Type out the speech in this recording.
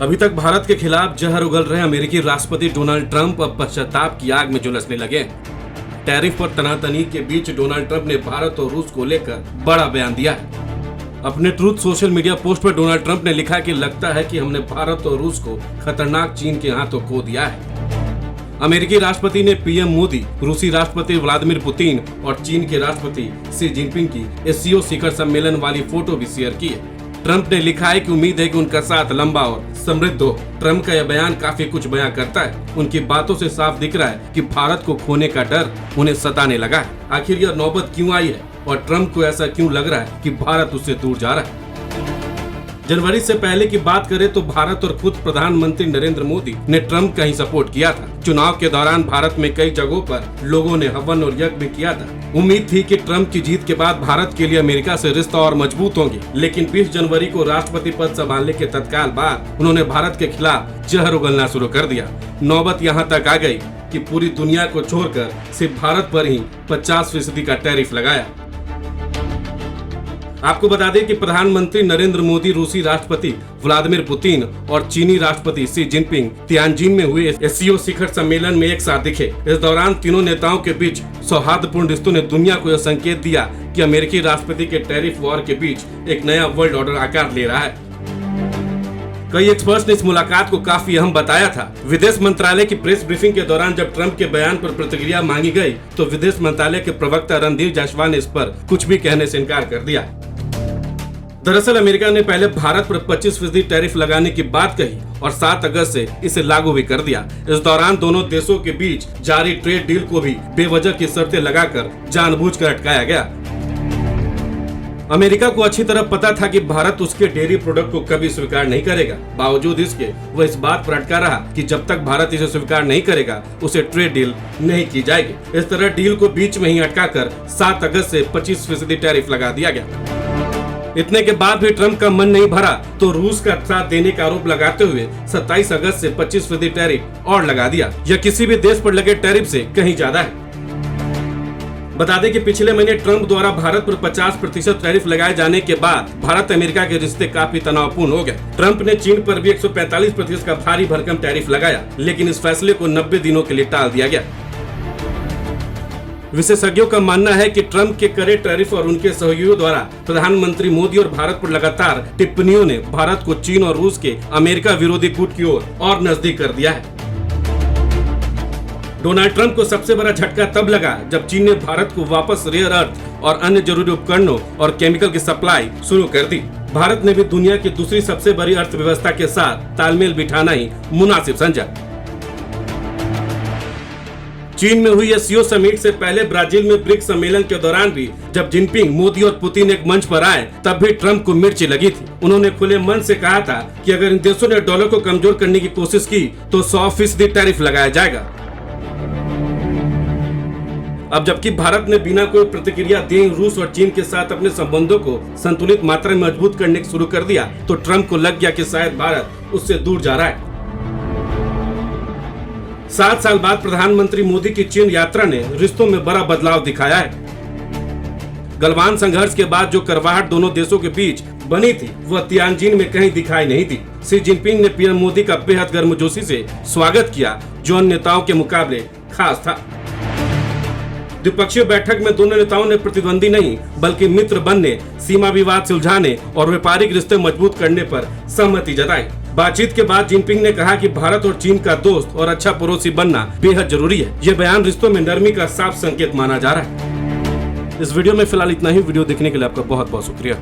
अभी तक भारत के खिलाफ जहर उगल रहे अमेरिकी राष्ट्रपति डोनाल्ड ट्रंप अब पश्चाताप की आग में झुलसने लगे। टैरिफ पर तनातनी के बीच डोनाल्ड ट्रंप ने भारत और रूस को लेकर बड़ा बयान दिया है। अपने ट्रूथ सोशल मीडिया पोस्ट पर डोनाल्ड ट्रंप ने लिखा कि लगता है कि हमने भारत और रूस को खतरनाक चीन के हाथों खो दिया है। अमेरिकी राष्ट्रपति ने पीएम मोदी, रूसी राष्ट्रपति व्लादिमीर पुतिन और चीन के राष्ट्रपति शी जिनपिंग की एससीओ शिखर सम्मेलन वाली फोटो भी शेयर की है। ट्रंप ने लिखा है कि उम्मीद है कि उनका साथ लंबा और समृद्ध हो। ट्रंप का यह बयान काफी कुछ बयां करता है। उनकी बातों से साफ दिख रहा है कि भारत को खोने का डर उन्हें सताने लगा है। आखिर यह नौबत क्यों आई है और ट्रंप को ऐसा क्यों लग रहा है कि भारत उससे दूर जा रहा है। जनवरी से पहले की बात करें तो भारत और खुद प्रधानमंत्री नरेंद्र मोदी ने ट्रंप का ही सपोर्ट किया था। चुनाव के दौरान भारत में कई जगहों पर लोगों ने हवन और यज्ञ भी किया था। उम्मीद थी कि ट्रंप की जीत के बाद भारत के लिए अमेरिका से रिश्ता और मजबूत होंगे, लेकिन 20 जनवरी को राष्ट्रपति पद संभालने के तत्काल बाद उन्होंने भारत के खिलाफ जहर उगलना शुरू कर दिया। नौबत यहाँ तक आ गई कि पूरी दुनिया को छोड़कर सिर्फ भारत पर ही 50% का टैरिफ लगाया। आपको बता दें कि प्रधानमंत्री नरेंद्र मोदी, रूसी राष्ट्रपति व्लादिमीर पुतिन और चीनी राष्ट्रपति शी जिनपिंग तियानजिन में हुए एससीओ शिखर सम्मेलन में एक साथ दिखे। इस दौरान तीनों नेताओं के बीच सौहार्दपूर्ण रिश्तों ने दुनिया को यह संकेत दिया कि अमेरिकी राष्ट्रपति के टैरिफ वॉर के बीच एक नया वर्ल्ड ऑर्डर आकार ले रहा है। कई एक्सपर्ट्स ने इस मुलाकात को काफी अहम बताया था। विदेश मंत्रालय की प्रेस ब्रीफिंग के दौरान जब ट्रंप के बयान पर प्रतिक्रिया मांगी गई तो विदेश मंत्रालय के प्रवक्ता रणधीर जायसवाल ने इस पर कुछ भी कहने से इनकार कर दिया। दरअसल अमेरिका ने पहले भारत पर 25% टैरिफ लगाने की बात कही और 7 अगस्त से इसे लागू भी कर दिया। इस दौरान दोनों देशों के बीच जारी ट्रेड डील को भी बेवजह की शर्तें लगाकर जानबूझकर अटकाया गया। अमेरिका को अच्छी तरह पता था कि भारत उसके डेयरी प्रोडक्ट को कभी स्वीकार नहीं करेगा। बावजूद इसके वह इस बात पर अटका रहा कि जब तक भारत इसे स्वीकार नहीं करेगा उसे ट्रेड डील नहीं की जाएगी। इस तरह डील को बीच में ही अटकाकर 7 अगस्त से 25% टैरिफ लगा दिया गया। इतने के बाद भी ट्रंप का मन नहीं भरा तो रूस का साथ देने का आरोप लगाते हुए 27 अगस्त से 25% टैरिफ और लगा दिया। यह किसी भी देश पर लगे टैरिफ से कहीं ज्यादा है। बता दें कि पिछले महीने ट्रंप द्वारा भारत पर 50% टैरिफ लगाए जाने के बाद भारत अमेरिका के रिश्ते काफी तनावपूर्ण हो गए। ट्रंप ने चीन पर भी 145% का भारी भरकम टैरिफ लगाया, लेकिन इस फैसले को 90 दिनों के लिए टाल दिया गया। विशेषज्ञों का मानना है कि ट्रंप के कड़े टैरिफ और उनके सहयोगियों द्वारा प्रधानमंत्री मोदी और भारत पर लगातार टिप्पणियों ने भारत को चीन और रूस के अमेरिका विरोधी गुट की ओर और नजदीक कर दिया है। डोनाल्ड ट्रंप को सबसे बड़ा झटका तब लगा जब चीन ने भारत को वापस रेयर अर्थ और अन्य जरूरी उपकरणों और केमिकल की सप्लाई शुरू कर दी। भारत ने भी दुनिया की दूसरी सबसे बड़ी अर्थव्यवस्था के साथ तालमेल बिठाना ही मुनासिब समझा। चीन में हुई एससीओ समिट से पहले ब्राजील में ब्रिक्स सम्मेलन के दौरान भी जब जिनपिंग, मोदी और पुतिन एक मंच पर आए तब भी ट्रंप को मिर्ची लगी थी। उन्होंने खुले मन से कहा था कि अगर इन देशों ने डॉलर को कमजोर करने की कोशिश की तो 100% टैरिफ लगाया जाएगा। अब जबकि भारत ने बिना कोई प्रतिक्रिया दिए रूस और चीन के साथ अपने संबंधों को संतुलित मात्रा में मजबूत करने शुरू कर दिया तो ट्रंप को लग गया कि शायद भारत उससे दूर जा रहा है। 7 साल बाद प्रधानमंत्री मोदी की चीन यात्रा ने रिश्तों में बड़ा बदलाव दिखाया है। गलवान संघर्ष के बाद जो करवाहट दोनों देशों के बीच बनी थी वह तियानजिन में कहीं दिखाई नहीं दी। शी जिनपिंग ने पीएम मोदी का बेहद गर्मजोशी से स्वागत किया जो अन्य नेताओं के मुकाबले खास था। द्विपक्षीय बैठक में दोनों नेताओं ने प्रतिद्वंदी नहीं बल्कि मित्र बनने, सीमा विवाद सुलझाने और व्यापारिक रिश्ते मजबूत करने पर सहमति जताई। बातचीत के बाद जिनपिंग ने कहा कि भारत और चीन का दोस्त और अच्छा पड़ोसी बनना बेहद जरूरी है। यह बयान रिश्तों में नरमी का साफ संकेत माना जा रहा है। इस वीडियो में फिलहाल इतना ही। वीडियो देखने के लिए आपका बहुत बहुत शुक्रिया।